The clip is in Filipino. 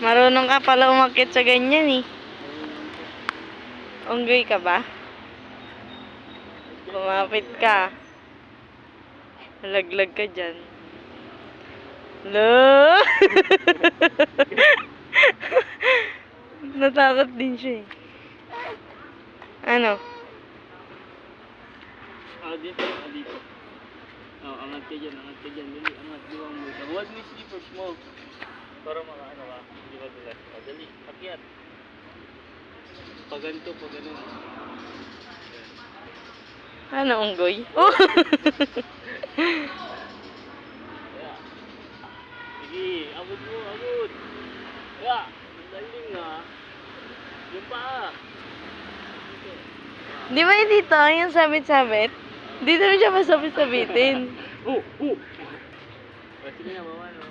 Marunong ka pala umakyat sa ganyan eh. Unggoy ka ba? Kumapit ka. Laglag ka dyan. Lo! Natakot din siya eh. Ano? Dito, dito. Angat ka dyan, angat ka dyan. Dali, angat, diwang mo. Huwag mo yung slippers mo. Para makaano ka. Hindi ka dala. Dali, akyat. Pag ganito, pag ganun. Ano, unggoy? Oh! Kaya. Sige, abot mo, abot. Kaya, daling nga. Yung paa. Di ba yung dito, yung sabit-sabit? Dito mo siya masabit-sabitin. Oh! Sige na, baba no.